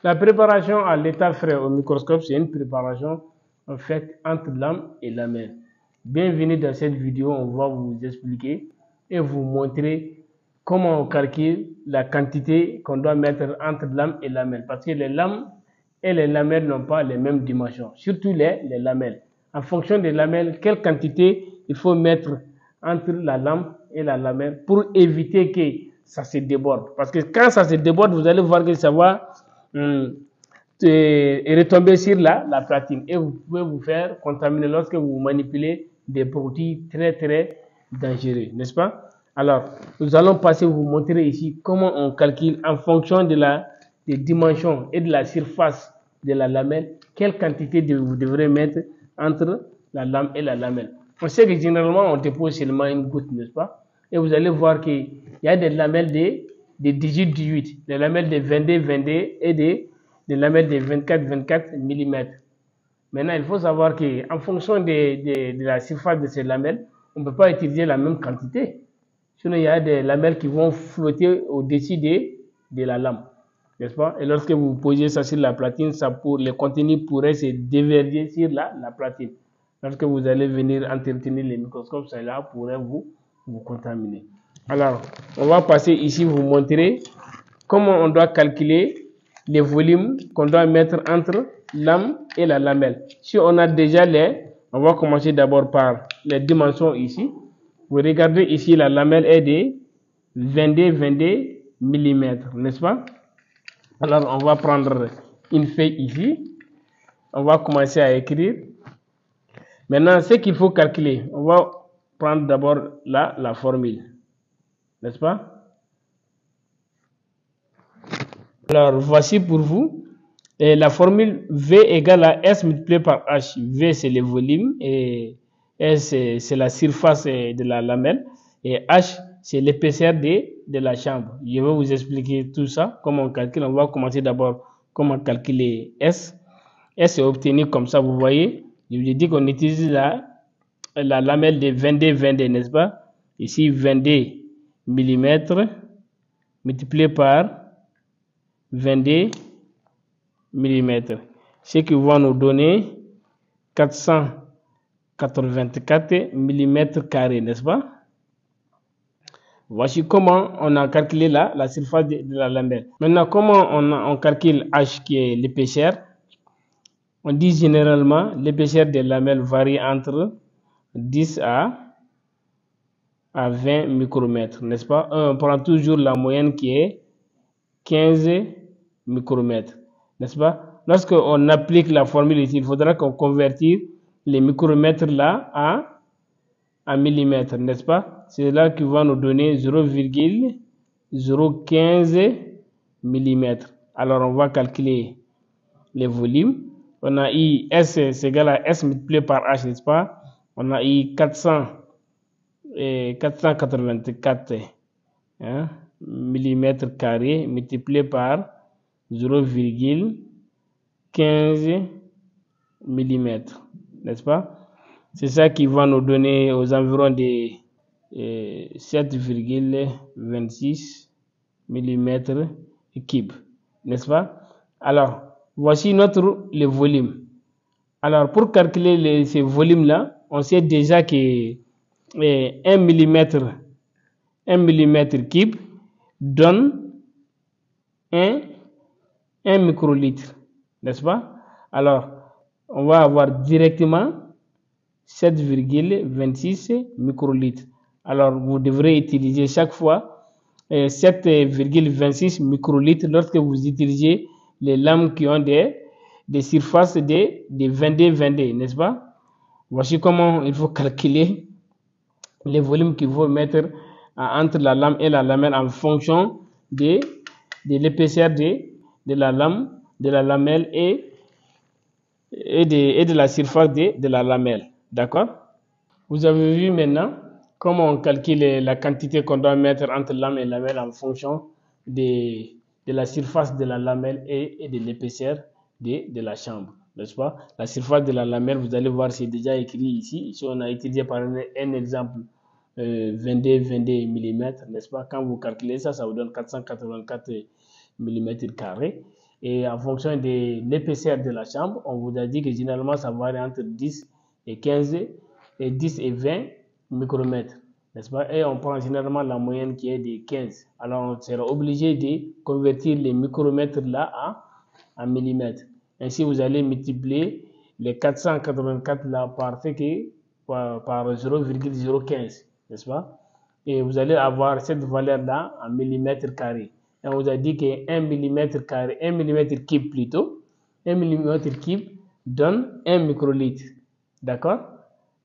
La préparation à l'état frais au microscope, c'est une préparation en fait entre lame et lamelle. Bienvenue dans cette vidéo, on va vous expliquer et vous montrer comment on calcule la quantité qu'on doit mettre entre lame et lamelle. Parce que les lames et les lamelles n'ont pas les mêmes dimensions, surtout les lamelles. En fonction des lamelles, quelle quantité il faut mettre entre la lame et la lamelle pour éviter que ça se déborde. Parce que quand ça se déborde, vous allez voir que ça va retomber sur la platine et vous pouvez vous faire contaminer lorsque vous manipulez des produits très dangereux, n'est-ce pas? Alors, nous allons passer vous montrer ici comment on calcule en fonction de des dimensions et de la surface de la lamelle, quelle quantité vous devrez mettre entre la lame et la lamelle. On sait que généralement, on dépose seulement une goutte, n'est-ce pas? Et vous allez voir qu'il y a des lamelles de 18-18, des lamelles de 22-22 et des lamelles de 24-24 mm. Maintenant, il faut savoir qu'en fonction de la surface de ces lamelles, on ne peut pas utiliser la même quantité. Sinon, il y a des lamelles qui vont flotter au-dessus de la lame, n'est-ce pas? Et lorsque vous posez ça sur la platine, le contenu pourrait se déverser sur la platine. Lorsque vous allez venir entretenir les microscopes, cela pourrait vous contaminer. Alors, on va passer ici, vous montrer comment on doit calculer les volumes qu'on doit mettre entre lame et la lamelle. Si on a déjà on va commencer d'abord par les dimensions ici. Vous regardez ici, la lamelle est de 22 mm, n'est-ce pas? Alors, on va prendre une feuille ici. On va commencer à écrire. Maintenant, ce qu'il faut calculer, on va prendre d'abord la formule, n'est-ce pas? Alors, voici pour vous la formule V égale à S multiplié par H. V, c'est le volume et S, c'est la surface de la lamelle et H, c'est l'épaisseur de la chambre. Je vais vous expliquer tout ça, comment on calcule. On va commencer d'abord comment calculer S. S est obtenu comme ça, vous voyez. Je vous ai dit qu'on utilise la lamelle de 22-22, n'est-ce pas? Ici, 22 mm multiplié par 22 mm. Ce qui va nous donner 484 mm carrés, n'est-ce pas? Voici comment on a calculé la surface de la lamelle. Maintenant, comment on calcule H qui est l'épaisseur? On dit généralement l'épaisseur des lamelles varie entre 10 à 20 micromètres, n'est-ce pas? On prend toujours la moyenne qui est 15 micromètres, n'est-ce pas? Lorsqu'on applique la formule ici, il faudra qu'on convertisse les micromètres là en millimètres, n'est-ce pas? C'est là qui va nous donner 0,015 mm. Alors, on va calculer les volumes. On a eu S, c'est égal à S multiplié par H, n'est-ce pas? On a eu 484 mm carrés multiplié par 0,15 mm, n'est-ce pas? C'est ça qui va nous donner aux environs de 7,26 mm cubes, n'est-ce pas? Alors, voici le volume. Alors, pour calculer ces volumes-là, on sait déjà que 1 mm cube donne 1 microlitre, n'est-ce pas? Alors, on va avoir directement 7,26 microlitres. Alors, vous devrez utiliser chaque fois 7,26 microlitres lorsque vous utilisez les lames qui ont des surfaces de 22-22, n'est-ce pas? Voici comment il faut calculer les volumes qu'il faut mettre entre la lame et la lamelle en fonction de l'épaisseur de la lame, de la lamelle et de la surface de la lamelle. D'accord? Vous avez vu maintenant comment on calcule la quantité qu'on doit mettre entre lame et lamelle en fonction de la surface de la lamelle et de l'épaisseur de la chambre, n'est-ce pas? La surface de la lamelle, vous allez voir, c'est déjà écrit ici. Ici, on a utilisé par un exemple 22 mm, n'est-ce pas? Quand vous calculez ça, ça vous donne 484 mm carrés. Et en fonction de l'épaisseur de la chambre, on vous a dit que généralement ça varie entre 10 et 15 et 10 et 20 micromètres, n'est-ce pas? Et on prend généralement la moyenne qui est de 15. Alors on sera obligé de convertir les micromètres là en millimètres. Ainsi, vous allez multiplier les 484 là par 0,015, n'est-ce pas? Et vous allez avoir cette valeur-là en millimètres carrés. Et on vous a dit que 1 millimètre carré, 1 millimètre cube plutôt, 1 millimètre cube donne 1 microlitre. D'accord?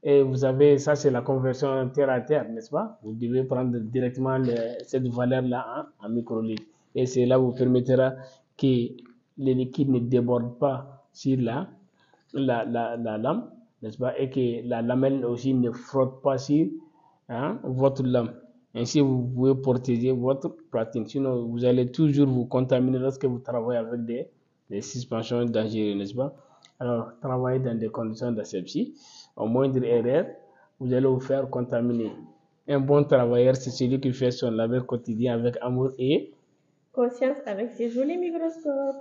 Et vous avez, ça c'est la conversion terre à terre, n'est-ce pas? Vous devez prendre directement cette valeur-là en microlitres. Et cela vous permettra que le liquide ne déborde pas sur la lame, n'est-ce pas? Et que la lamelle aussi ne frotte pas sur votre lame. Ainsi, vous pouvez protéger votre platine. Sinon, vous allez toujours vous contaminer lorsque vous travaillez avec des suspensions dangereuses, n'est-ce pas? Alors, travaillez dans des conditions d'asepsie. Au moindre erreur, vous allez vous faire contaminer. Un bon travailleur, c'est celui qui fait son labeur quotidien avec amour et conscience avec ses jolis microscopes.